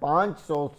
500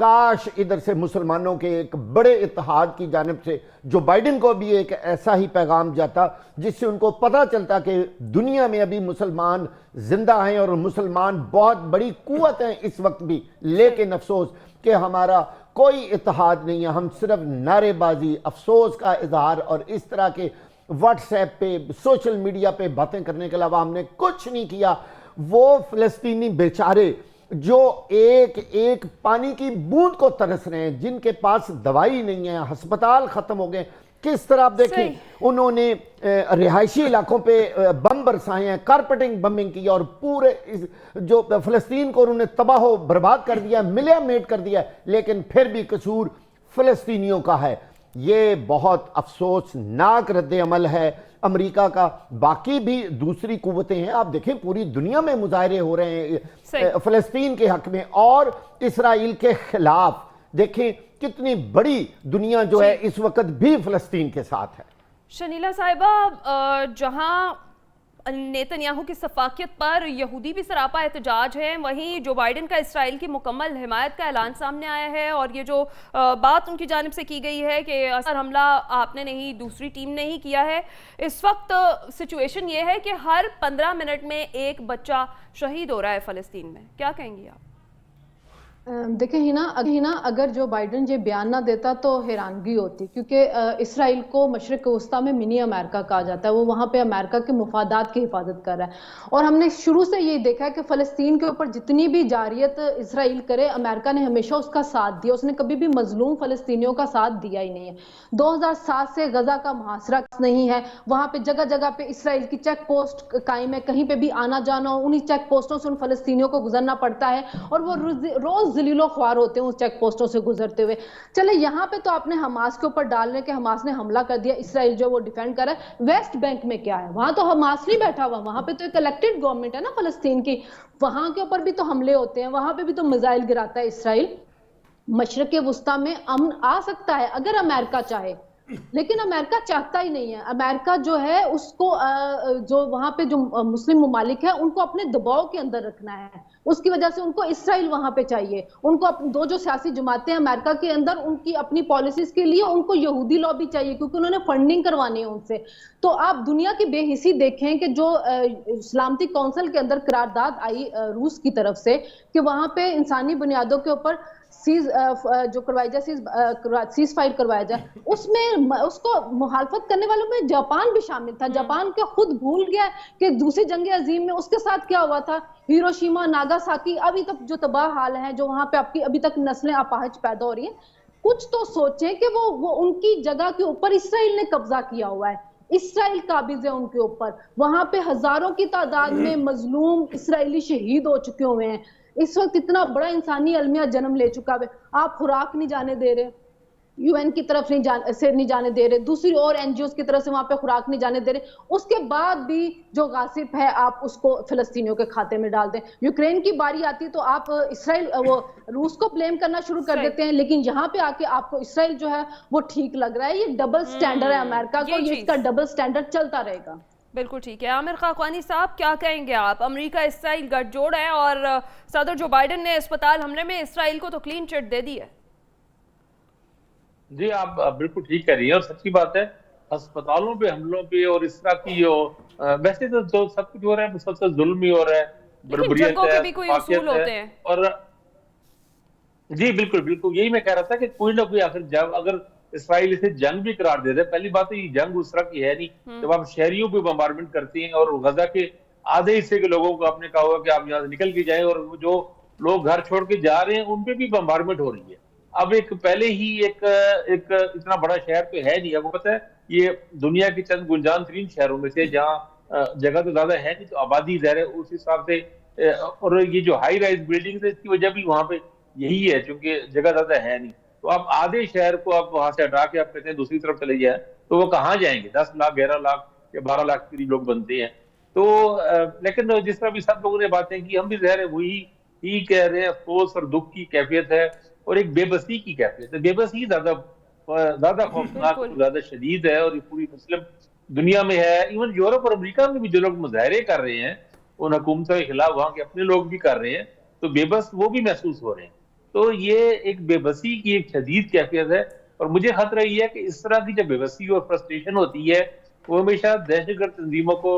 کاش ادھر سے مسلمانوں کے ایک بڑے اتحاد کی جانب سے جو بائیڈن کو بھی ایک ایسا ہی پیغام جاتا جس سے ان کو پتہ چلتا کہ دنیا میں ابھی مسلمان زندہ ہیں اور مسلمان بہت بڑی قوت ہیں اس وقت بھی، لیکن افسوس کہ ہمارا کوئی اتحاد نہیں ہے، ہم صرف نعرے بازی، افسوس کا اظہار اور اس طرح کے واٹس ایپ پہ سوشل میڈیا پہ باتیں کرنے کے علاوہ ہم نے کچھ نہیں کیا۔ وہ فلسطینی بیچارے جو ایک ایک پانی کی بوند کو ترس رہے ہیں، جن کے پاس دوائی نہیں ہے، ہسپتال ختم ہو گئے، کس طرح آپ دیکھیں انہوں نے رہائشی علاقوں پہ بم برسائے ہیں، کارپیٹنگ بمنگ کی اور پورے جو فلسطین کو انہوں نے تباہ و برباد کر دیا، ملیا میٹ کر دیا، لیکن پھر بھی قصور فلسطینیوں کا ہے۔ یہ بہت افسوسناک رد عمل ہے امریکہ کا۔ باقی بھی دوسری قوتیں ہیں، آپ دیکھیں پوری دنیا میں مظاہرے ہو رہے ہیں فلسطین کے حق میں اور اسرائیل کے خلاف۔ دیکھیں کتنی بڑی دنیا جو ہے اس وقت بھی فلسطین کے ساتھ ہے۔ شنیلا صاحبہ، جہاں نیتنیاہو کی سفاکیت پر یہودی بھی سراپا احتجاج ہے، وہیں جو بائیڈن کا اسرائیل کی مکمل حمایت کا اعلان سامنے آیا ہے، اور یہ جو بات ان کی جانب سے کی گئی ہے کہ اثر حملہ آپ نے نہیں، دوسری ٹیم نے ہی کیا ہے۔ اس وقت سچویشن یہ ہے کہ ہر 15 منٹ میں ایک بچہ شہید ہو رہا ہے فلسطین میں، کیا کہیں گی آپ؟ دیکھیں ہینا، اگر جو بائیڈن یہ بیان نہ دیتا تو حیرانگی ہوتی، کیونکہ اسرائیل کو مشرق وسطیٰ میں منی امریکہ کہا جاتا ہے، وہ وہاں پہ امریکہ کے مفادات کی حفاظت کر رہا ہے، اور ہم نے شروع سے یہ دیکھا ہے کہ فلسطین کے اوپر جتنی بھی جارحیت اسرائیل کرے، امریکہ نے ہمیشہ اس کا ساتھ دیا، اس نے کبھی بھی مظلوم فلسطینیوں کا ساتھ دیا ہی نہیں ہے۔ 2007 سے غزہ کا محاصرہ نہیں ہے، وہاں پہ جگہ جگہ پہ اسرائیل کی چیک پوسٹ قائم ہے، کہیں پہ بھی آنا جانا ہو انہی چیک پوسٹوں سے ان فلسطینیوں کو گزرنا پڑتا ہے، اور وہ روز ذلیل و خوار ہوتے ہیں اس چیک پوسٹوں سے گزرتے ہوئے۔ چلے یہاں پہ تو آپ نے حماس کے اوپر ڈال رہے کہ حماس نے حملہ کر دیا، اسرائیل جو وہ ڈیفینڈ کر رہا ہے۔ ویسٹ بینک میں کیا ہے؟ وہاں تو حماس نہیں بیٹھا ہوا، وہاں پہ تو ایک الیکٹڈ گورنمنٹ ہے نا فلسطین کی، وہاں کے اوپر بھی تو حملے ہوتے ہیں، وہاں پہ بھی تو میزائل گراتا ہے اسرائیل۔ مشرق وسطیٰ میں امن آ سکتا ہے اگر امریکہ چاہے، لیکن امریکہ چاہتا ہی نہیں ہے۔ امریکہ جو ہے اس کو جو وہاں پہ جو مسلم ممالک ہیں ان کو اپنے دباؤ کے اندر رکھنا ہے، اس کی وجہ سے ان کو اسرائیل وہاں پہ چاہیے۔ ان کو دو جو سیاسی جماعتیں امریکہ کے اندر، ان کی اپنی پالیسیز کے لیے ان کو یہودی لابی چاہیے، کیونکہ انہوں نے فنڈنگ کروانی ہے ان سے۔ تو آپ دنیا کی بے حسی دیکھیں کہ جو سلامتی کونسل کے اندر قرارداد آئی روس کی طرف سے کہ وہاں پہ انسانی بنیادوں کے اوپر جو کروائی جائے، سیز فائر کروایا جائے، اس میں اس کو مخالفت کرنے والوں میں جاپان بھی شامل تھا۔ جاپان کے خود بھول گیا کہ دوسری جنگ عظیم میں اس کے ساتھ کیا ہوا تھا، ہیروشیما ناگاساکی، ابھی تک جو تباہ حال ہے، جو وہاں پہ ابھی تک نسلیں اپاہج پیدا ہو رہی ہیں۔ کچھ تو سوچیں کہ وہ ان کی جگہ کے اوپر اسرائیل نے قبضہ کیا ہوا ہے، اسرائیل قابض ہے ان کے اوپر، وہاں پہ ہزاروں کی تعداد میں مظلوم اسرائیلی شہید ہو چکے ہوئے ہیں۔ اس وقت اتنا بڑا انسانی المیہ جنم لے چکا ہے، آپ خوراک نہیں جانے دے رہے، یو این کی طرف نہیں جانے دے رہے، دوسری اور این جی اوز کی طرف سے وہاں پہ خوراک نہیں جانے دے رہے، اس کے بعد بھی جو غاصب ہے آپ اس کو فلسطینیوں کے کھاتے میں ڈال دیں۔ یوکرین کی باری آتی ہے تو آپ اسرائیل وہ روس کو بلیم کرنا شروع کر دیتے ہیں، لیکن یہاں پہ آ کے آپ کو اسرائیل جو ہے وہ ٹھیک لگ رہا ہے۔ یہ ڈبل سٹینڈرڈ ہے امریکہ کو، یہ اس کا ڈبل سٹینڈرڈ چلتا رہے گا۔ بالکل ٹھیک ہے۔ عامر خاقانی صاحب، کیا کہیں گے آپ؟ امریکہ اسرائیل گٹھ جوڑ ہے اور صدر جو بائیڈن نے اسپتال حملے میں اسرائیل کو تو کلین چٹ دے دی ہے۔ جی آپ بالکل ٹھیک کہہ رہی ہیں، اور سچی بات ہے، ہسپتالوں پہ حملوں پہ اور اس طرح کی ویسے تو سب کچھ ہو رہا ہے، مسلسل ظلم ہی ہو رہا ہے، بربریت جنگوں ہے، کے بھی کوئی اصول ہوتے ہیں۔ اور جی بالکل بالکل یہی میں کہہ رہا تھا کہ کوئی نہ کوئی آخر جنگ، اگر اسرائیل اسے جنگ بھی قرار دے دے، پہلی بات ہے یہ جنگ اس طرح کی ہے نہیں، جب آپ شہریوں پہ بمبارمنٹ کرتی ہیں اور غزہ کے آدھے حصے کے لوگوں کو آپ نے کہا ہوا کہ آپ یہاں سے نکل کے جائیں، اور جو لوگ گھر چھوڑ کے جا رہے ہیں ان پہ بھی بمبارمنٹ ہو رہی ہے۔ اب پہلے ہی ایک اتنا بڑا شہر تو ہے نہیں، اب وہ پتہ ہے یہ دنیا کی چند گنجان ترین شہروں میں سے، جہاں جگہ تو زیادہ ہے نہیں تو آبادی زیر ہے اس حساب سے، اور یہ جو ہائی رائز بلڈنگ ہے اس کی وجہ بھی وہاں پہ یہی ہے، چونکہ جگہ زیادہ ہے نہیں، تو آپ آدھے شہر کو آپ وہاں سے ہٹا کے آپ کہتے ہیں دوسری طرف چلے جائیں تو وہ کہاں جائیں گے؟ 10 لاکھ 11 لاکھ یا 12 لاکھ قریب لوگ بنتے ہیں۔ تو لیکن جس طرح بھی سب لوگوں نے باتیں کی، ہم بھی ظاہر ہے وہی ہی کہہ رہے ہیں، افسوس اور دکھ کی کیفیت ہے اور ایک بے بسی کی کیفیت ہے۔ بے بسی زیادہ خوفناک، زیادہ شدید ہے، اور یہ پوری مسلم دنیا میں ہے، ایون یورپ اور امریکہ میں بھی جو لوگ مظاہرے کر رہے ہیں ان حکومتوں کے خلاف، وہاں کے اپنے لوگ بھی کر رہے ہیں، تو بے بس وہ بھی محسوس ہو رہے ہیں۔ تو یہ ایک بے بسی کی ایک شدید کیفیت ہے، اور مجھے خطرہ یہ ہے کہ اس طرح کی جب بے بسی اور فرسٹریشن ہوتی ہے وہ ہمیشہ دہشت گرد تنظیموں کو،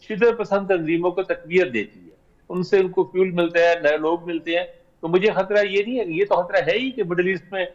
شدت پسند تنظیموں کو تقویت دیتی ہے، ان سے ان کو فیول ملتا ہے، نئے لوگ ملتے ہیں. تو مجھے خطرہ یہ نہیں ہے، یہ تو خطرہ ہے ہی کہ مڈل ایسٹ میں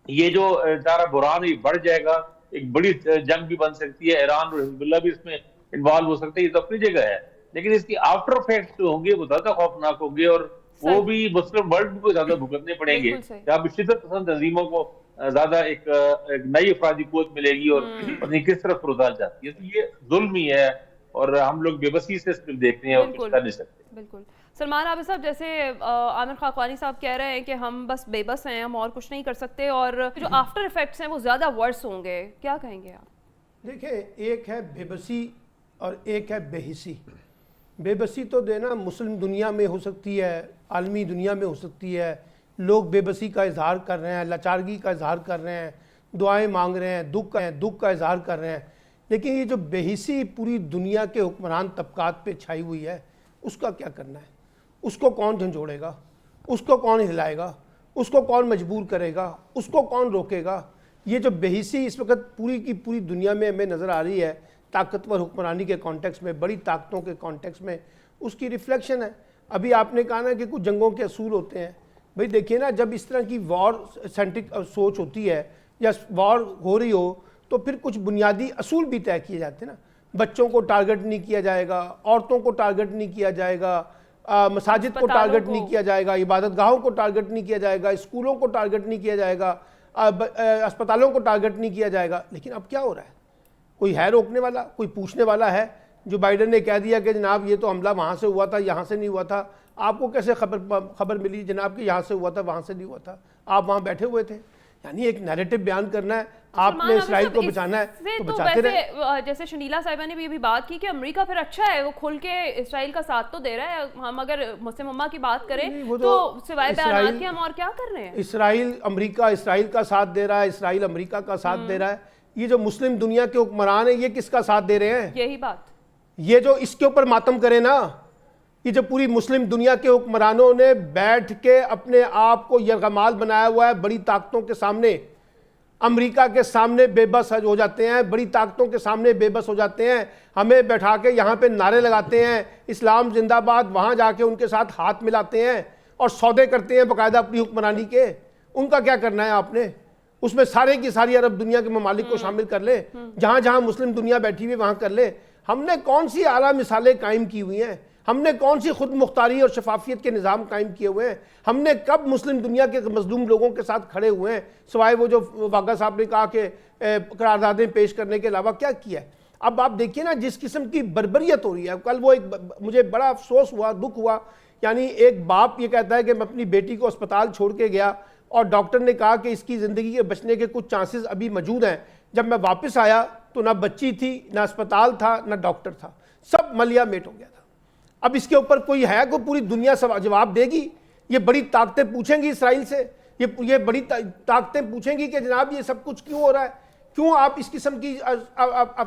یہ جو سارا بحران یہ بڑھ جائے گا، ایک بڑی جنگ بھی بن سکتی ہے، ایران اور حزب اللہ بھی اس میں انوالو ہو سکتے ہیں، یہ تو اپنی جگہ ہے، لیکن اس کی آفٹر افیکٹس جو ہوں گے وہ زیادہ خوفناک ہوں گے، اور وہ صحیح، بھی مسلم ورلڈ کو زیادہ بھگتنے پڑیں گے، بالکل صحیح. جہاں بھی شدت پسند تنظیموں کو زیادہ ایک نئی افرادی قوت ملے گی اور پتہ نہیں کس طرف رودال جاتی ہے. تو یہ ظلم ہی ہے، اور ہم لوگ بے بسی سے صرف دیکھتے ہیں اور کچھ بالکل کر نہیں سکتے. بالکل. سلمان عابد صاحب، جیسے عامر خاقانی صاحب کہہ رہے ہیں کہ ہم بس بے بس ہیں، ہم اور کچھ نہیں کر سکتے، اور جو آفٹر ایفیکٹس ہیں وہ زیادہ ورس ہوں گے، کیا کہیں گے آپ؟ دیکھیں، ایک ہے بے بسی اور ایک ہے بے حسی. بے بسی تو دینا مسلم دنیا میں ہو سکتی ہے، عالمی دنیا میں ہو سکتی ہے، لوگ بے بسی کا اظہار کر رہے ہیں، لاچارگی کا اظہار کر رہے ہیں، دعائیں مانگ رہے ہیں، دکھ کا اظہار کر رہے ہیں. لیکن یہ جو بے حسی پوری دنیا کے حکمران طبقات پہ چھائی ہوئی ہے، اس کا کیا کرنا ہے؟ اس کو کون جھنجھوڑے گا؟ اس کو کون ہلائے گا؟ اس کو کون مجبور کرے گا؟ اس کو کون روکے گا؟ یہ جو بے حسی اس وقت پوری کی پوری دنیا میں ہمیں نظر آ رہی ہے، طاقتور حکمرانی کے کانٹیکس میں، بڑی طاقتوں کے کانٹیکس میں، اس کی ریفلیکشن ہے. ابھی آپ نے کہا نا کہ کچھ جنگوں کے اصول ہوتے ہیں. بھئی دیکھیے نا، جب اس طرح کی وار سینٹرک سوچ ہوتی ہے یا وار ہو رہی ہو تو پھر کچھ بنیادی اصول بھی طے کیے جاتے ہیں نا. بچوں کو ٹارگٹ نہیں کیا جائے گا، عورتوں کو ٹارگٹ نہیں کیا جائے گا، مساجد کو ٹارگٹ نہیں کیا جائے گا، عبادت گاہوں کو ٹارگٹ نہیں کیا جائے گا، اسکولوں کو ٹارگٹ نہیں کیا جائے گا، اسپتالوں کو ٹارگٹ نہیں کیا جائے گا. لیکن اب کیا ہو رہا ہے؟ کوئی ہے روکنے والا؟ کوئی پوچھنے والا ہے؟ جو بائیڈن نے کہہ دیا کہ جناب یہ تو حملہ وہاں سے ہوا تھا، یہاں سے نہیں ہوا تھا. آپ کو کیسے خبر ملی جناب کہ یہاں سے ہوا تھا، وہاں سے نہیں ہوا تھا؟ آپ وہاں بیٹھے ہوئے تھے. یعنی ایک نیریٹو بیان کرنا ہے، آپ نے اسرائیل کو بچانا ہے تو بچاتے رہے. جیسے شنیلا صاحبہ نے بھی ابھی بات کی کہ امریکہ پھر اچھا ہے، وہ کھل کے اسرائیل کا ساتھ تو دے رہا ہے. ہم اگر مسلم امہ کی بات کریں تو سوائے بیانات کے ہم اور کیا کر رہے ہیں؟ اسرائیل امریکہ اسرائیل کا ساتھ دے رہا ہے، اسرائیل امریکہ کا ساتھ دے رہا ہے. یہ جو مسلم دنیا کے حکمران ہیں، یہ کس کا ساتھ دے رہے ہیں؟ یہی بات. یہ جو اس کے اوپر ماتم کرے نا، یہ جو پوری مسلم دنیا کے حکمرانوں نے بیٹھ کے اپنے آپ کو یرغمال بنایا ہوا ہے، بڑی طاقتوں کے سامنے، امریکہ کے سامنے بے بس ہو جاتے ہیں، بڑی طاقتوں کے سامنے بے بس ہو جاتے ہیں. ہمیں بیٹھا کے یہاں پہ نعرے لگاتے ہیں اسلام زندہ باد، وہاں جا کے ان کے ساتھ ہاتھ ملاتے ہیں اور سودے کرتے ہیں باقاعدہ اپنی حکمرانی کے. ان کا کیا کرنا ہے آپ نے؟ اس میں سارے کی ساری عرب دنیا کے ممالک کو شامل کر لیں، جہاں جہاں مسلم دنیا بیٹھی ہوئی وہاں کر لیں. ہم نے کون سی اعلیٰ مثالیں قائم کی ہوئی ہیں؟ ہم نے کون سی خود مختاری اور شفافیت کے نظام قائم کیے ہوئے ہیں؟ ہم نے کب مسلم دنیا کے مظلوم لوگوں کے ساتھ کھڑے ہوئے ہیں؟ سوائے وہ جو واگا صاحب نے کہا کہ قراردادیں پیش کرنے کے علاوہ کیا کیا ہے؟ اب آپ دیکھیے نا جس قسم کی بربریت ہو رہی ہے. کل وہ مجھے بڑا افسوس ہوا، دکھ ہوا. یعنی ایک باپ یہ کہتا ہے کہ میں اپنی بیٹی کو اسپتال چھوڑ کے گیا اور ڈاکٹر نے کہا کہ اس کی زندگی کے بچنے کے کچھ چانسز ابھی موجود ہیں. جب میں واپس آیا تو نہ بچی تھی، نہ اسپتال تھا، نہ ڈاکٹر تھا، سب ملیا میٹ ہو گیا تھا. اب اس کے اوپر کوئی ہے کوئی پوری دنیا جواب دے گی؟ یہ بڑی طاقتیں پوچھیں گی اسرائیل سے، یہ بڑی طاقتیں پوچھیں گی کہ جناب یہ سب کچھ کیوں ہو رہا ہے؟ کیوں آپ اس قسم کی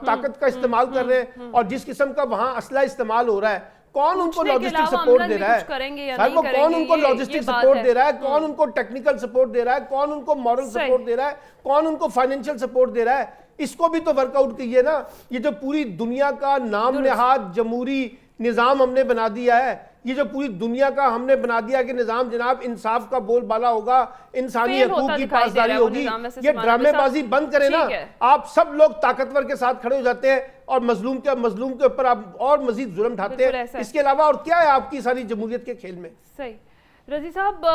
طاقت کا استعمال کر رہے ہیں؟ اور جس قسم کا وہاں اسلحہ استعمال ہو رہا ہے، کون ان کو لاجسٹک سپورٹ دے رہا ہے؟ کون ان کو لاجسٹک سپورٹ دے رہا ہے؟ کون ان کو ٹیکنیکل سپورٹ دے رہا ہے؟ کون ان کو مورل سپورٹ دے رہا ہے؟ کون ان کو فائنینشیل سپورٹ دے رہا ہے؟ اس کو بھی تو ورک آؤٹ کیجئے نا. یہ جو پوری دنیا کا نام نہاد جمہوری نظام ہم نے بنا دیا ہے، یہ جو پوری دنیا کا ہم نے بنا دیا کہ نظام جناب انصاف کا بول بالا ہوگا، انسانی حقوق کی پاسداری ہوگی، یہ ڈرامے بازی بند کرے نا. آپ سب لوگ طاقتور کے ساتھ کھڑے ہو جاتے ہیں اور مظلوم کے اوپر آپ اور مزید ظلم ڈھاتے ہیں. اس کے علاوہ اور کیا ہے آپ کی ساری جمہوریت کے کھیل میں؟ صحیح. رضی صاحب،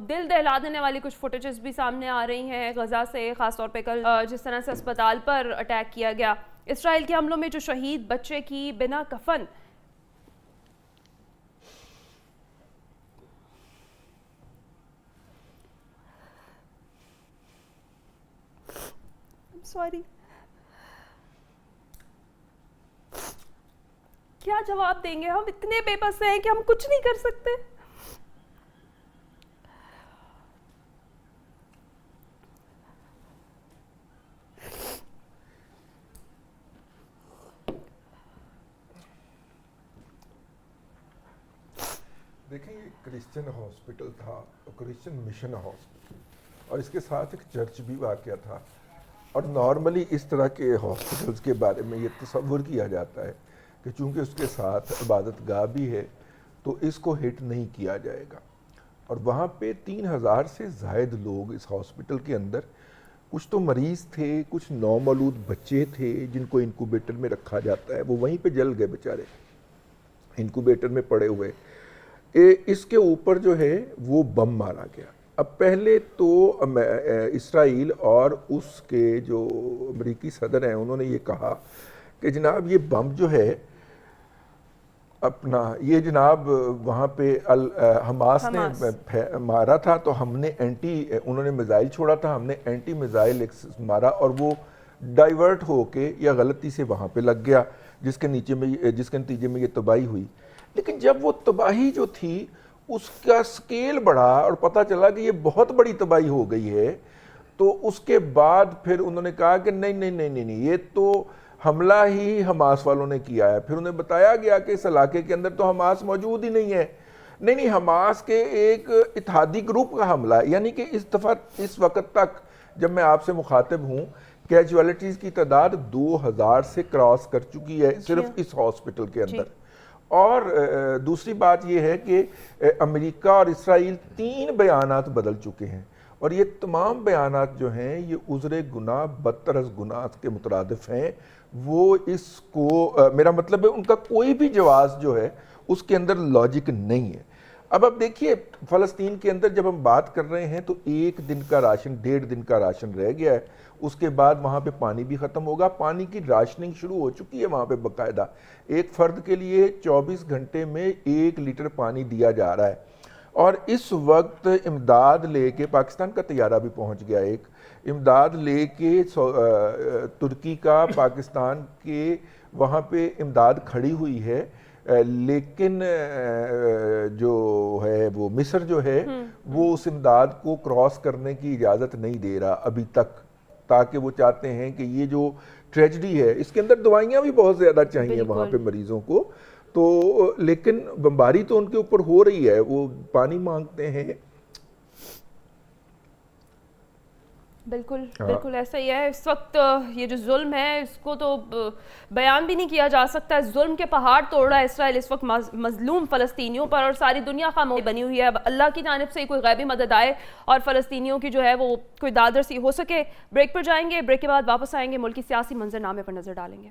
دل دہلا دینے والی کچھ فوٹیجز بھی سامنے آ رہی ہیں غزہ سے، خاص طور پہ کل جس طرح سے اسپتال پر اٹیک کیا گیا، اسرائیل کے حملوں میں جو شہید بچے کی بنا کفن سوری کیا جواب دیں گے؟ ہم اتنے بے بس ہیں کہ ہم کچھ نہیں کر سکتے. دیکھیں یہ کرسچن ہاسپٹل تھا، کرسچن مشن ہاسپٹل، اور اس کے ساتھ ایک چرچ بھی واقع تھا، اور نارملی اس طرح کے ہاسپٹلز کے بارے میں یہ تصور کیا جاتا ہے کہ چونکہ اس کے ساتھ عبادت گاہ بھی ہے تو اس کو ہٹ نہیں کیا جائے گا. اور وہاں پہ 3000 سے زائد لوگ اس ہاسپٹل کے اندر، کچھ تو مریض تھے، کچھ نومولود بچے تھے جن کو انکوبیٹر میں رکھا جاتا ہے، وہ وہیں پہ جل گئے بیچارے انکوبیٹر میں پڑے ہوئے. اس کے اوپر جو ہے وہ بم مارا گیا. اب پہلے تو اسرائیل اور اس کے جو امریکی صدر ہیں انہوں نے یہ کہا کہ جناب یہ بم جو ہے اپنا یہ جناب وہاں پہ حماس نے مارا تھا، تو ہم نے انہوں نے میزائل چھوڑا تھا، ہم نے اینٹی میزائل مارا اور وہ ڈائیورٹ ہو کے یا غلطی سے وہاں پہ لگ گیا، جس کے نتیجے میں یہ تباہی ہوئی. لیکن جب وہ تباہی جو تھی اس کا سکیل بڑھا اور پتہ چلا کہ یہ بہت بڑی تباہی ہو گئی ہے، تو اس کے بعد پھر انہوں نے کہا کہ نہیں یہ تو حملہ ہی حماس والوں نے کیا ہے. پھر انہیں بتایا گیا کہ اس علاقے کے اندر تو حماس موجود ہی نہیں ہے. نہیں حماس کے ایک اتحادی گروپ کا حملہ ہے. یعنی کہ اس وقت تک جب میں آپ سے مخاطب ہوں کیجوالٹیز کی تعداد 2000 سے کراس کر چکی ہے صرف اس ہاسپٹل کے اندر. اور دوسری بات یہ ہے کہ امریکہ اور اسرائیل 3 بیانات بدل چکے ہیں، اور یہ تمام بیانات جو ہیں یہ عذر گناہ بدتر از گناہ کے مترادف ہیں. وہ اس کو میرا مطلب ہے ان کا کوئی بھی جواز جو ہے اس کے اندر لاجک نہیں ہے. اب دیکھیے فلسطین کے اندر جب ہم بات کر رہے ہیں تو 1 دن کا راشن 1.5 دن کا راشن رہ گیا ہے. اس کے بعد وہاں پہ پانی بھی ختم ہوگا. پانی کی راشننگ شروع ہو چکی ہے وہاں پہ باقاعدہ. ایک فرد کے لیے 24 گھنٹے میں 1 لیٹر پانی دیا جا رہا ہے. اور اس وقت امداد لے کے پاکستان کا طیارہ بھی پہنچ گیا، ایک امداد لے کے ترکی کا پاکستان کے وہاں پہ امداد کھڑی ہوئی ہے. لیکن جو ہے وہ مصر جو ہے وہ اس امداد کو کراس کرنے کی اجازت نہیں دے رہا ابھی تک، تاکہ وہ چاہتے ہیں کہ یہ جو ٹریجڈی ہے اس کے اندر دوائیاں بھی بہت زیادہ چاہیے وہاں پہ مریضوں کو. تو لیکن بمباری تو ان کے اوپر ہو رہی ہے، وہ پانی مانگتے ہیں. بالکل ایسا ہی ہے. اس وقت یہ جو ظلم ہے اس کو تو بیان بھی نہیں کیا جا سکتا. ظلم کے پہاڑ توڑ رہا ہے اسرائیل اس وقت مظلوم فلسطینیوں پر، اور ساری دنیا خاموش بنی ہوئی ہے. اب اللہ کی جانب سے کوئی غیبی مدد آئے اور فلسطینیوں کی جو ہے وہ کوئی دادرسی ہو سکے. بریک پر جائیں گے، بریک کے بعد واپس آئیں گے، ملکی سیاسی منظرنامے پر نظر ڈالیں گے.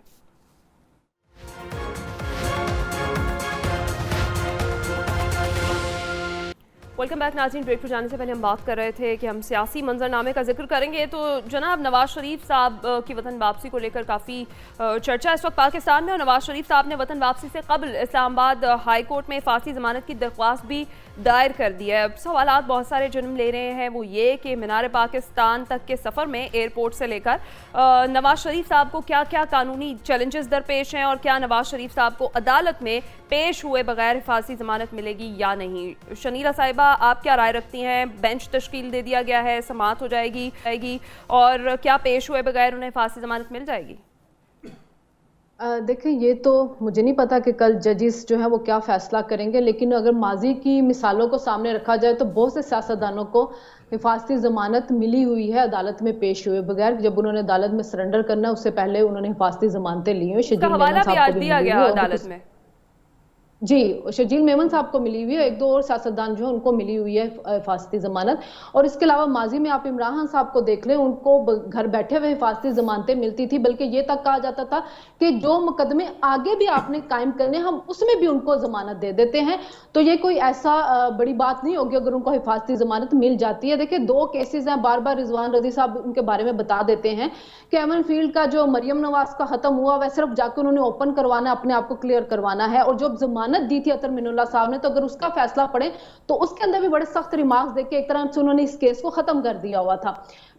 ویلکم بیک ناظرین. بریک پر جانے سے پہلے ہم بات کر رہے تھے کہ ہم سیاسی منظرنامے کا ذکر کریں گے. تو جناب نواز شریف صاحب کی وطن واپسی کو لے کر کافی چرچا اس وقت پاکستان میں، اور نواز شریف صاحب نے وطن واپسی سے قبل اسلام آباد ہائی کورٹ میں فاسری ضمانت کی درخواست بھی دائر کر دی ہے. اب سوالات بہت سارے جنم لے رہے ہیں، وہ یہ کہ مینار پاکستان تک کے سفر میں ایئرپورٹ سے لے کر نواز شریف صاحب کو کیا کیا قانونی چیلنجز درپیش ہیں، اور کیا نواز شریف صاحب کو عدالت میں پیش ہوئے بغیر حفاظتی ضمانت ملے گی یا نہیں. شنیرہ صاحبہ آپ کیا رائے رکھتی ہیں؟ بینچ تشکیل دے دیا گیا ہے، سماعت ہو جائے گی، اور کیا پیش ہوئے بغیر انہیں حفاظتی ضمانت مل جائے گی؟ دیکھیں یہ تو مجھے نہیں پتا کہ کل ججز جو ہے وہ کیا فیصلہ کریں گے، لیکن اگر ماضی کی مثالوں کو سامنے رکھا جائے تو بہت سے سیاستدانوں کو حفاظتی ضمانت ملی ہوئی ہے عدالت میں پیش ہوئے بغیر. جب انہوں نے عدالت میں سرنڈر کرنا اس سے پہلے انہوں نے حفاظتی ضمانتیں لی ہوئی. حوالہ بھی آج دیا گیا عدالت میں. جی شجیل میمن صاحب کو ملی ہوئی ہے، 1-2 اور سیاستدان جو ہیں ان کو ملی ہوئی ہے حفاظتی ضمانت. اور اس کے علاوہ ماضی میں آپ عمران خان صاحب کو دیکھ لیں، ان کو گھر بیٹھے ہوئے حفاظتی ضمانتیں ملتی تھی، بلکہ یہ تک کہا جاتا تھا کہ جو مقدمے آگے بھی آپ نے قائم کرنے ہم اس میں بھی ان کو ضمانت دے دیتے ہیں. تو یہ کوئی ایسا بڑی بات نہیں ہوگی اگر ان کو حفاظتی ضمانت مل جاتی ہے. دیکھیں 2 کیسز ہیں، بار بار رضوان رضی صاحب ان کے بارے میں بتا دیتے ہیں کہ ایمن فیلڈ کا جو مریم نواز کا ختم ہوا وہ صرف جا کے انہوں نے اوپن کروانا ہے، اپنے آپ کو کلیئر کروانا ہے. اور جو ضمانت دی تھی عطر من اللہ صاحب نے، تو اگر اس کا فیصلہ پڑے تو اس کے اندر بھی بڑے سخت ریمارکس دے کے ایک طرح سے انہوں نے اس کیس کو ختم کر دیا ہوا تھا.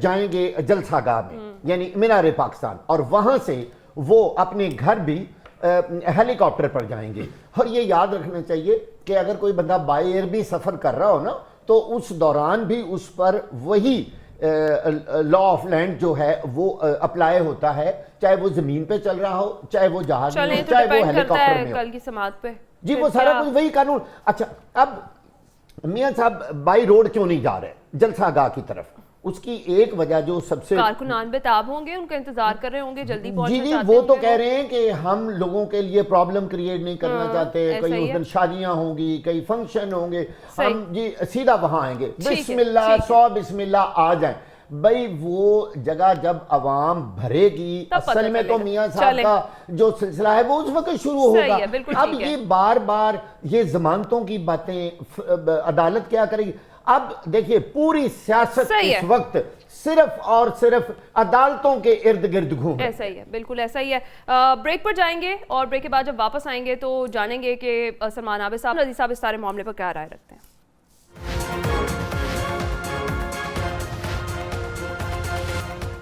جائیں گے جلسہ گاہ میں یعنی مینار پاکستان, اور وہاں سے وہ اپنے گھر بھی ہیلی کاپٹر پر جائیں گے. اور یہ یاد رکھنا چاہیے کہ اگر کوئی بندہ بائی ایئر بھی سفر کر رہا ہو نا تو اس دوران بھی اس پر وہی لا آف لینڈ جو ہے وہ اپلائی ہوتا ہے, چاہے وہ زمین پہ چل رہا ہو, چاہے وہ جہاز میں ہو, چاہے وہ ہیلی کاپٹر میں ہو. کل کی سماعت پہ جی وہ سارا کچھ وہی قانون. اچھا اب میاں صاحب بائی روڈ کیوں نہیں جا رہے جلسہ گاہ کی طرف؟ اس کی ایک وجہ جو سب سے کارکنان بتاب ہوں گے, ان کا انتظار کر رہے ہوں گے, جلدی پہنچنا چاہتے ہیں. وہ تو کہہ رہے ہیں کہ ہم لوگوں کے لیے پرابلم کریٹ نہیں کرنا چاہتے, کئی اس دن شادیاں ہوں گی, کئی فنکشن ہوں گے, ہم جی سیدھا وہاں آئیں گے, بسم اللہ 100 بسم اللہ آ جائیں. بھئی وہ جگہ جب عوام بھرے گی, اصل میں تو میاں صاحب کا جو سلسلہ ہے وہ اس وقت شروع ہوگا. اب یہ بار بار یہ ضمانتوں کی باتیں عدالت کیا کرے گی؟ اب دیکھیے پوری سیاست اس وقت صرف اور صرف عدالتوں کے ارد گرد گھوم. ایسا ہی ہے, بالکل ایسا ہی ہے. بریک پر جائیں گے اور بریک کے بعد جب واپس آئیں گے تو جانیں گے کہ سلمان عابد صاحب, رضی صاحب اس سارے معاملے پر کیا رائے رکھتے ہیں.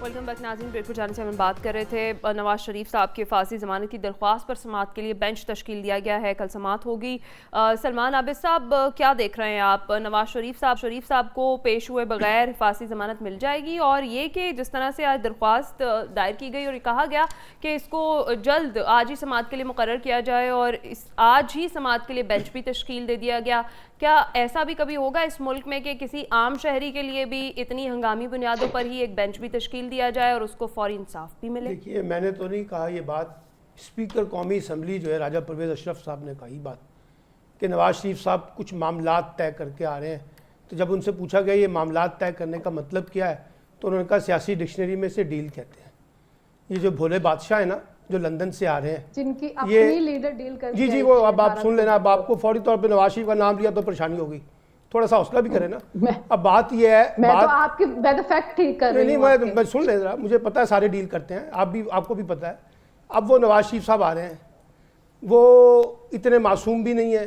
ویلکم بیک ناظرین. بریک پر جانے سے ہم بات کر رہے تھے نواز شریف صاحب کے فاسدی ضمانت کی درخواست پر سماعت کے لیے بینچ تشکیل دیا گیا ہے, کل سماعت ہوگی. سلمان عابد صاحب کیا دیکھ رہے ہیں آپ, نواز شریف صاحب کو پیش ہوئے بغیر فاسدی ضمانت مل جائے گی؟ اور یہ کہ جس طرح سے آج درخواست دائر کی گئی اور یہ کہا گیا کہ اس کو جلد آج ہی سماعت کے لیے مقرر کیا جائے اور آج ہی سماعت کے لیے بینچ بھی تشکیل دے دیا گیا, کیا ایسا بھی کبھی ہوگا اس ملک میں کہ کسی عام شہری کے لیے بھی اتنی ہنگامی بنیادوں پر ہی ایک بینچ بھی تشکیل دیا جائے اور اس کو فوری انصاف بھی ملے؟ دیکھیے میں نے تو نہیں کہا یہ بات, اسپیکر قومی اسمبلی جو ہے راجہ پرویز اشرف صاحب نے کہی بات کہ نواز شریف صاحب کچھ معاملات طے کر کے آ رہے ہیں. تو جب ان سے پوچھا گیا یہ معاملات طے کرنے کا مطلب کیا ہے تو انہوں نے کہا سیاسی ڈکشنری میں سے ڈیل کہتے ہیں. یہ جو بھولے بادشاہ ہیں نا جو لندن سے آ رہے ہیں, جن کی اپنی لیڈر ڈیل کر جی وہ اب آپ سن لینا, اب آپ کو فوری طور پہ نواز شریف کا نام لیا تو پرشانی ہوگی, تھوڑا سا حوصلہ بھی کرے نا. اب بات یہ ہے, میں تو آپ کی بے فیکٹ ٹھیک کر رہی ہوں. نہیں میں سن لے ذرا, مجھے پتا ہے سارے ڈیل کرتے ہیں, آپ کو بھی پتا ہے. اب وہ نواز شریف صاحب آ رہے ہیں, وہ اتنے معصوم بھی نہیں ہیں,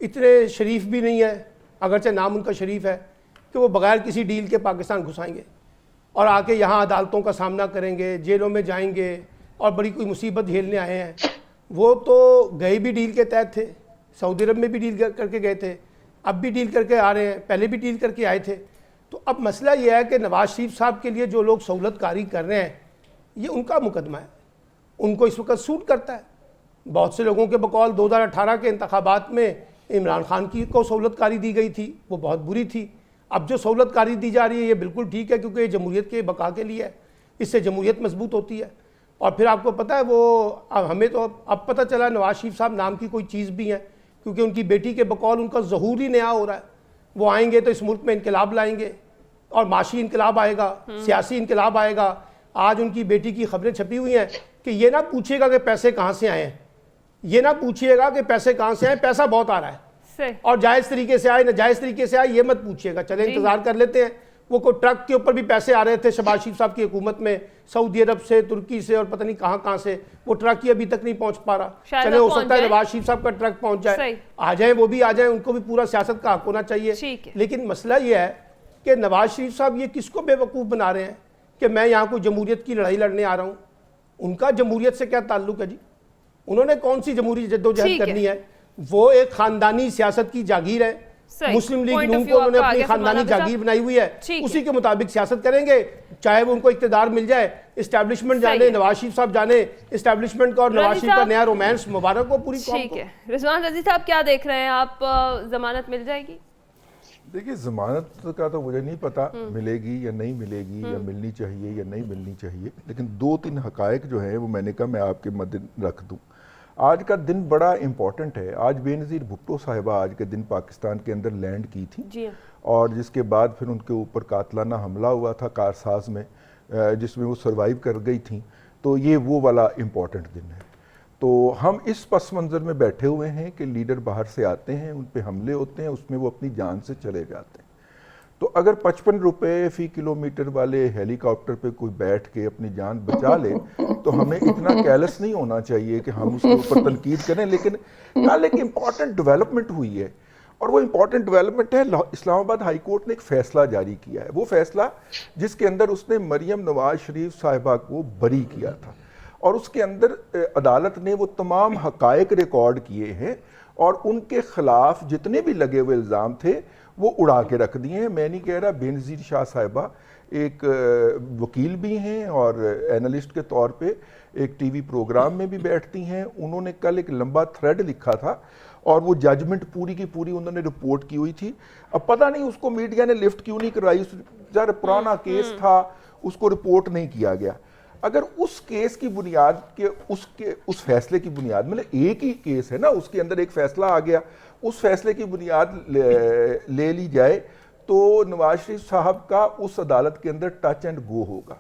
اتنے شریف بھی نہیں ہیں, اگرچہ نام ان کا شریف ہے, کہ وہ بغیر کسی ڈیل کے پاکستان گھسائیں گے اور آ کے یہاں عدالتوں کا سامنا کریں گے, جیلوں میں جائیں گے اور بڑی کوئی مصیبت جھیلنے آئے ہیں. وہ تو گئے بھی ڈیل کے تحت تھے, سعودی عرب میں بھی ڈیل کر کے گئے تھے, اب بھی ڈیل کر کے آ رہے ہیں, پہلے بھی ڈیل کر کے آئے تھے. تو اب مسئلہ یہ ہے کہ نواز شریف صاحب کے لیے جو لوگ سہولت کاری کر رہے ہیں یہ ان کا مقدمہ ہے, ان کو اس وقت سوٹ کرتا ہے. بہت سے لوگوں کے بقول 2018 کے انتخابات میں عمران خان کی کو سہولت کاری دی گئی تھی, وہ بہت بری تھی. اب جو سہولت کاری دی جا رہی ہے یہ بالکل ٹھیک ہے کیونکہ یہ جمہوریت کے بقا کے لیے ہے, اس سے جمہوریت مضبوط ہوتی ہے. اور پھر آپ کو پتہ ہے وہ ہمیں تو اب پتہ چلا نواز شریف صاحب نام کی کوئی چیز بھی ہے, کیونکہ ان کی بیٹی کے بقول ان کا ظہور ہی نیا ہو رہا ہے. وہ آئیں گے تو اس ملک میں انقلاب لائیں گے, اور معاشی انقلاب آئے گا, سیاسی انقلاب آئے گا. آج ان کی بیٹی کی خبریں چھپی ہوئی ہیں کہ یہ نہ پوچھیے گا کہ پیسے کہاں سے آئے ہیں, یہ نہ پوچھیے گا کہ پیسے کہاں سے آئے, پیسہ بہت آ رہا ہے اور جائز طریقے سے آئے ناجائز طریقے سے آئے یہ مت پوچھیے گا. چلے انتظار کر لیتے ہیں. وہ کوئی ٹرک کے اوپر بھی پیسے آ رہے تھے شہباز شریف صاحب کی حکومت میں, سعودی عرب سے, ترکی سے اور پتہ نہیں کہاں سے, وہ ٹرک ہی ابھی تک نہیں پہنچ پا رہا. چلے ہو سکتا ہے نواز شریف صاحب کا ٹرک پہنچ جائے, آ جائیں, وہ بھی آ جائیں, ان کو بھی پورا سیاست کا حق ہونا چاہیے. لیکن مسئلہ یہ ہے کہ نواز شریف صاحب یہ کس کو بے وقوف بنا رہے ہیں کہ میں یہاں کوئی جمہوریت کی لڑائی لڑنے آ رہا ہوں. ان کا جمہوریت سے کیا تعلق ہے جی؟ انہوں نے کون سی جمہوری جدوجہد کرنی ہے؟ وہ ایک خاندانی سیاست کی جاگیر ہے, مسلم لیگ نون کو انہوں نے اپنی خاندانی جاگیر بنائی ہوئی ہے, اسی کے مطابق سیاست کریں گے, چاہے وہ ان کو اقتدار مل جائے. اسٹیبلشمنٹ جانے, نواز شریف صاحب جانے اسٹیبلشمنٹ کا, اور نواز شریف کا نیا رومانس مبارک ہو پوری قوم کو. رضوان رضی صاحب کیا دیکھ رہے ہیں آپ, ضمانت مل جائے گی؟ دیکھیے ضمانت کا تو مجھے نہیں پتا ملے گی یا نہیں ملے گی, یا ملنی چاہیے یا نہیں ملنی چاہیے, لیکن 2-3 حقائق جو ہیں وہ میں نے کہا میں آپ کے مد رکھ دوں. آج کا دن بڑا امپورٹنٹ ہے. آج بے نظیر بھٹو صاحبہ آج کے دن پاکستان کے اندر لینڈ کی تھی, اور جس کے بعد پھر ان کے اوپر قاتلانہ حملہ ہوا تھا کارساز میں, جس میں وہ سروائیو کر گئی تھیں. تو یہ وہ والا امپورٹنٹ دن ہے. تو ہم اس پس منظر میں بیٹھے ہوئے ہیں کہ لیڈر باہر سے آتے ہیں, ان پہ حملے ہوتے ہیں, اس میں وہ اپنی جان سے چلے جاتے ہیں. تو اگر 55 روپے فی کلومیٹر والے ہیلی کاپٹر پہ کوئی بیٹھ کے اپنی جان بچا لے تو ہمیں اتنا کیلس نہیں ہونا چاہیے کہ ہم اس کے اوپر تنقید کریں. لیکن کل ایک امپورٹنٹ ڈیولپمنٹ ہوئی ہے, اور وہ امپورٹنٹ ڈیولپمنٹ ہے، اسلام آباد ہائی کورٹ نے ایک فیصلہ جاری کیا ہے، وہ فیصلہ جس کے اندر اس نے مریم نواز شریف صاحبہ کو بری کیا تھا، اور اس کے اندر عدالت نے وہ تمام حقائق ریکارڈ کیے ہیں اور ان کے خلاف جتنے بھی لگے ہوئے الزام تھے وہ اڑا کے رکھ دیے ہیں۔ میں نہیں کہہ رہا، بے نظیر شاہ صاحبہ ایک وکیل بھی ہیں اور اینالسٹ کے طور پہ ایک ٹی وی پروگرام میں بھی بیٹھتی ہیں، انہوں نے کل ایک لمبا تھریڈ لکھا تھا اور وہ ججمنٹ پوری کی پوری انہوں نے رپورٹ کی ہوئی تھی۔ اب پتہ نہیں اس کو میڈیا نے لفٹ کیوں نہیں کروائی، ذرا پرانا کیس تھا، اس کو رپورٹ نہیں کیا گیا۔ اگر اس کیس کی بنیاد کے اس فیصلے کی بنیاد، مطلب ایک ہی کیس ہے نا، اس کے اندر ایک فیصلہ آ گیا، اس فیصلے کی بنیاد لے لی جائے تو نواز شریف صاحب کا اس عدالت کے اندر ٹچ اینڈ گو ہوگا،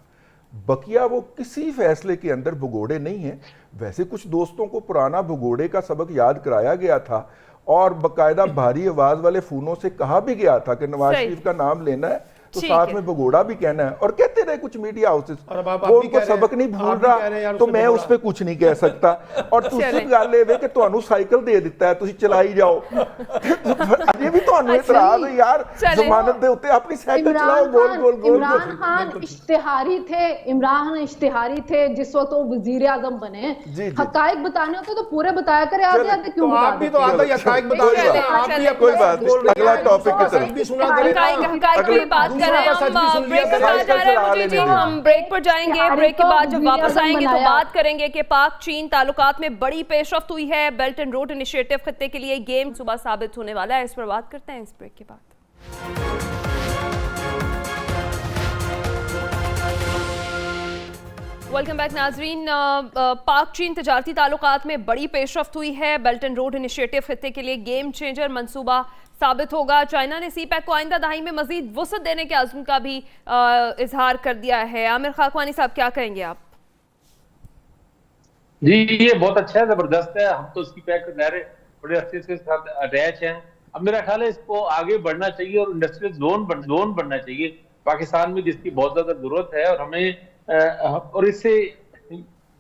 بقیہ وہ کسی فیصلے کے اندر بھگوڑے نہیں ہیں۔ ویسے کچھ دوستوں کو پرانا بھگوڑے کا سبق یاد کرایا گیا تھا اور باقاعدہ بھاری آواز والے فونوں سے کہا بھی گیا تھا کہ نواز شریف کا نام لینا ہے تو ساتھ میں بھگوڑا بھی کہنا ہے، اور کہتے رہے کچھ میڈیا ہاؤسز، وہ ان کو سبق نہیں بھول رہا تو میں اس پہ کچھ نہیں کہہ سکتا۔ اور دوسری گل یہ کہ تانوں سائیکل دے دیتا ہے، تسی چلائی جاؤ، اجے بھی تانوں اعتراض ہے یار ضمانت دے اوتے اپنی سائیکل چلاؤ گول گول گول۔ عمران خان اشتہاری تھے جس وقت وہ وزیر اعظم بنے، حقائق بتانے ہوتے تو پورے بتایا کرے، آدھے آدھے کیوں بتا؟ آپ بھی تو آدھے حقائق بتا رہے ہیں، آپ بھی کوئی بات نہیں، اگلا ٹاپک کی طرف بھی سنا کریں۔ حقائق کی بات کر رہے ہیں ہم، بریک پر آ جا رہے ہیں مجھے جی، ہم بریک پر جائیں گے، بریک کے بعد جب واپس آئیں گے تو بات کریں گے کہ پاک چین تعلقات میں بڑی پیش رفت ہوئی ہے، بیلٹ اینڈ روڈ انیشیٹو خطے کے لیے گیم صبح ثابت ہونے والا ہے، اس پر بات کرتے ہیں اس بریک کے بعد۔ ویلکم بیک ناظرین، پاک چین تجارتی تعلقات میں بڑی پیش رفت ہوئی ہے، بیلٹ اینڈ روڈ انیشیٹو خطے کے لیے گیم چینجر منصوبہ ثابت ہوگا۔ چائنا نے سی پیک کو آئندہ دہائی میں مزید وسعت دینے کے عزم کا بھی اظہار کر دیا ہے۔ عامر خاکوانی صاحب کیا کہیں گے آپ؟ جی یہ بہت اچھا ہے، زبردست ہے، ہم تو سی پیک نہرے بڑے عرصے سے ساتھ اٹیچ ہیں۔ اب میرا خیال ہے اس کو آگے بڑھنا چاہیے اور انڈسٹریل زون بننا چاہیے پاکستان میں، جس کی بہت زیادہ ضرورت ہے، اور ہمیں اور اس سے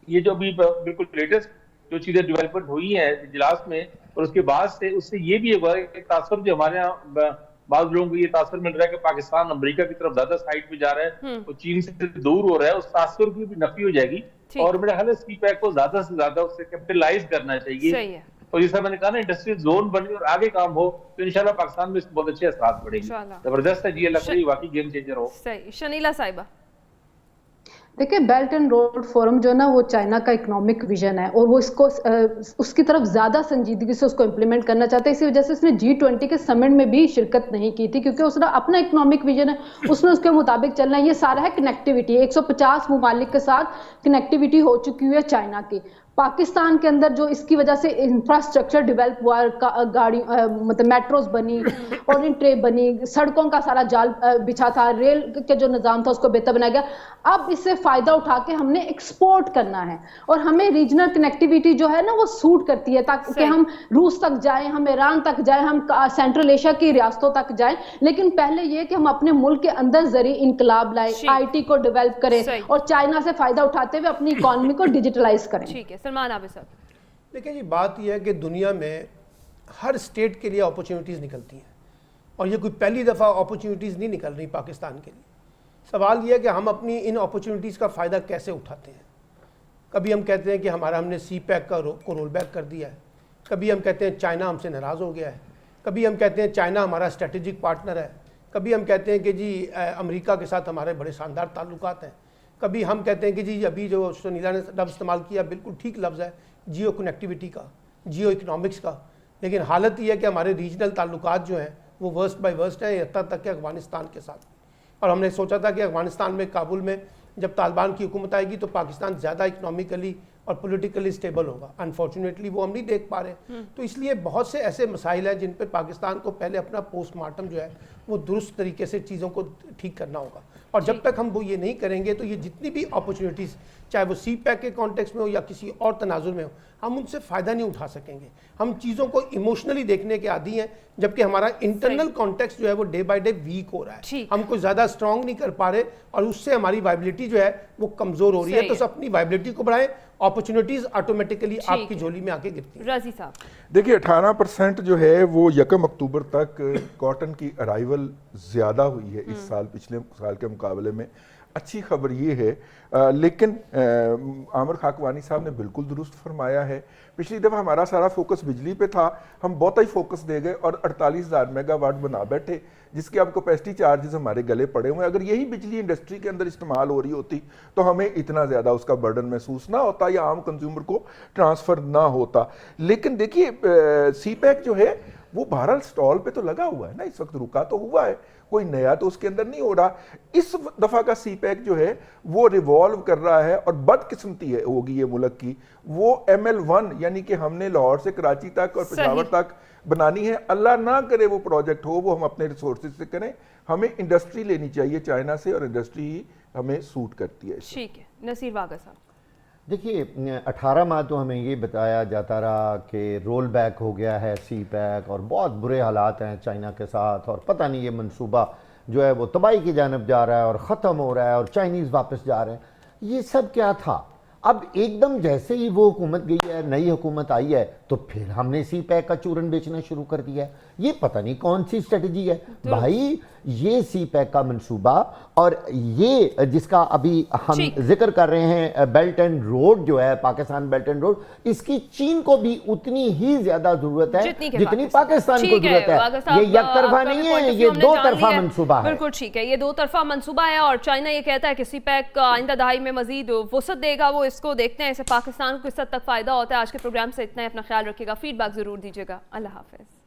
یہ جو ابھی بالکل لیٹسٹ جو چیزیں ڈیولپمنٹ ہوئی ہیں اجلاس میں اور اس کے بعد سے اس سے یہ بھی ایک تاثر جو ہمارے یہاں بعض لوگوں کو یہ تاثر مل رہا ہے کہ پاکستان امریکہ کی طرف زیادہ سائٹ پہ جا رہا ہے اور چین سے دور ہو رہا ہے، اس تاثر کی بھی نفی ہو جائے گی، اور میرا خیال ہے سی پیک کو زیادہ سے زیادہ اس سے کیپٹلائز کرنا چاہیے، اور جیسا میں نے کہا نا انڈسٹریل زون بنے اور آگے کام ہو تو انشاءاللہ پاکستان میں اس بہت اچھے اثرات پڑیں گے۔ زبردست ہے جی، اللہ کرے واقعی گیم چینجر ہو۔ صحیح، شنیلا صاحبہ دیکھیں بیلٹ اینڈ روڈ فورم جو نا وہ چائنا کا اکنامک ویژن ہے اور وہ اس کی طرف زیادہ سنجیدگی سے اس کو امپلیمنٹ کرنا چاہتے ہیں، اسی وجہ سے اس نے G20 کے سمٹ میں بھی شرکت نہیں کی تھی، کیونکہ اس نے اپنا اکنامک ویژن ہے، اس نے اس کے مطابق چلنا ہے۔ یہ سارا ہے کنیکٹیوٹی، 150 ممالک کے ساتھ کنیکٹیوٹی ہو چکی ہوئی ہے چائنا کی۔ پاکستان کے اندر جو اس کی وجہ سے انفراسٹرکچر ڈیولپ ہوا، گاڑی مطلب میٹروز بنی، اورنگ ٹرے بنی، سڑکوں کا سارا جال بچھا تھا، ریل کے جو نظام تھا اس کو بہتر بنایا گیا۔ اب اس سے فائدہ اٹھا کے ہم نے ایکسپورٹ کرنا ہے، اور ہمیں ریجنل کنیکٹیوٹی جو ہے نا وہ سوٹ کرتی ہے، تاکہ ہم روس تک جائیں، ہم ایران تک جائیں، ہم سینٹرل ایشیا کی ریاستوں تک جائیں، لیکن پہلے یہ کہ ہم اپنے ملک کے اندر زرعی انقلاب لائیں، آئی ٹی کو ڈیولپ کریں اور چائنا سے فائدہ اٹھاتے ہوئے اپنی اکانومی کو ڈیجیٹلائز کریں۔ ٹھیک ہے، سلمان عابد صاحب۔ دیکھیں جی، بات یہ ہے کہ دنیا میں ہر اسٹیٹ کے لیے اپرچونیٹیز نکلتی ہیں، اور یہ کوئی پہلی دفعہ اپرچونیٹیز نہیں نکل رہی پاکستان کے لیے۔ سوال یہ ہے کہ ہم اپنی ان اپرچونیٹیز کا فائدہ کیسے اٹھاتے ہیں۔ کبھی ہم کہتے ہیں کہ ہم نے سی پیک کو رول بیک کر دیا ہے، کبھی ہم کہتے ہیں چائنا ہم سے ناراض ہو گیا ہے، کبھی ہم کہتے ہیں چائنا ہمارا اسٹریٹجک پارٹنر ہے، کبھی ہم کہتے ہیں کہ جی امریکہ کے ساتھ ہمارے بڑے شاندار تعلقات ہیں، کبھی ہم کہتے ہیں کہ جی ابھی جو سنیلا نے لفظ استعمال کیا بالکل ٹھیک لفظ ہے، جیو کنیکٹیوٹی کا، جیو اکنامکس کا، لیکن حالت یہ ہے کہ ہمارے ریجنل تعلقات جو ہیں وہ ورسٹ بائی ورسٹ ہیں، یہاں تک کہ افغانستان کے ساتھ۔ اور ہم نے سوچا تھا کہ افغانستان میں کابل میں جب طالبان کی حکومت آئے گی تو پاکستان زیادہ اکنامیکلی اور پولیٹیکلی سٹیبل ہوگا، انفارچونیٹلی وہ ہم نہیں دیکھ پا رہے۔ تو اس لیے بہت سے ایسے مسائل ہیں جن پہ پاکستان کو پہلے اپنا پوسٹ مارٹم جو ہے وہ درست طریقے سے چیزوں کو ٹھیک کرنا ہوگا. اور جب تک ہم وہ یہ نہیں کریں گے تو یہ جتنی بھی اپرچونیٹیز چاہے وہ سی پیک کے کانٹیکس میں ہو یا کسی اور تناظر میں ہو, ہم ان سے فائدہ نہیں اٹھا سکیں گے. ہم چیزوں کو ایموشنلی دیکھنے کے عادی ہیں, جبکہ ہمارا انٹرنل کانٹیکس جو ہے وہ ڈے بائی ڈے ویک ہو رہا ہے. ہم کو زیادہ اسٹرانگ نہیں کر پا رہے اور اس سے ہماری وائبلٹی جو ہے وہ کمزور ہو رہی ہے. تو اپنی وائبلٹی کو بڑھائیں, اپرچونیٹیز آٹومیٹکلی آپ کی جھولی میں آ کے گرتی ہیں. رازی صاحب دیکھیے 18% جو ہے وہ 1 اکتوبر تک کاٹن کی ارائیول زیادہ ہوئی ہے اس سال پچھلے سال کے مقابلے میں. اچھی خبر یہ ہے, لیکن عامر خاکوانی صاحب نے بالکل درست فرمایا ہے. پچھلی دفعہ ہمارا سارا فوکس بجلی پہ تھا, ہم بہت ہی فوکس دے گئے اور 48,000 میگا واٹ بنا بیٹھے, جس کے اب کیپیسٹی چارجز ہمارے گلے پڑے ہوئے ہیں. اگر یہی بجلی انڈسٹری کے اندر استعمال ہو رہی ہوتی تو ہمیں اتنا زیادہ اس کا برڈن محسوس نہ ہوتا یا عام کنزیومر کو ٹرانسفر نہ ہوتا. لیکن دیکھیے سی پیک جو ہے وہ بہرحال سٹال پہ تو لگا ہوا ہے نا, اس وقت رکا تو ہوا ہے, کوئی نیا تو اس کے اندر نہیں ہو رہا. اس دفعہ کا سی پیک جو ہے وہ ریوالو کر رہا ہے اور بدقسمتی ہوگی یہ ملک کی, وہ ML1 یعنی کہ ہم نے لاہور سے کراچی تک اور پشاور تک بنانی ہے. اللہ نہ کرے وہ پروجیکٹ ہو, وہ ہم اپنے ریسورسز سے کریں. ہمیں انڈسٹری لینی چاہیے چائنا سے, اور انڈسٹری ہی ہمیں سوٹ کرتی ہے. ٹھیک ہے, نصیر واگا صاحب. دیکھیے 18 ماہ تو ہمیں یہ بتایا جاتا رہا کہ رول بیک ہو گیا ہے سی پیک اور بہت برے حالات ہیں چائنا کے ساتھ, اور پتہ نہیں یہ منصوبہ جو ہے وہ تباہی کی جانب جا رہا ہے اور ختم ہو رہا ہے اور چائنیز واپس جا رہے ہیں. یہ سب کیا تھا؟ اب ایک دم جیسے ہی وہ حکومت گئی ہے, نئی حکومت آئی ہے, تو پھر ہم نے سی پیک کا چورن بیچنا شروع کر دیا ہے. یہ پتہ نہیں کون سی اسٹریٹجی ہے بھائی. یہ سی پیک کا منصوبہ اور یہ جس کا ابھی ہم ذکر کر رہے ہیں بیلٹ اینڈ روڈ جو ہے, پاکستان بیلٹ اینڈ روڈ, اس کی چین کو بھی اتنی ہی زیادہ ضرورت ہے جتنی پاکستان کو ضرورت ہے. یہ یک طرفہ نہیں ہے, یہ دو طرفہ منصوبہ ہے. بالکل ٹھیک ہے, یہ دو طرفہ منصوبہ ہے اور چائنا یہ کہتا ہے کہ سی پیک آئندہ دہائی میں مزید وسعت دے گا. وہ اس کو دیکھتے ہیں, اسے پاکستان کو کس حد تک فائدہ ہوتا ہے. آج کے پروگرام سے اتنا ہے, اپنا خیال رکھیے گا, فیڈ بیک ضرور دیجیے گا. اللہ حافظ.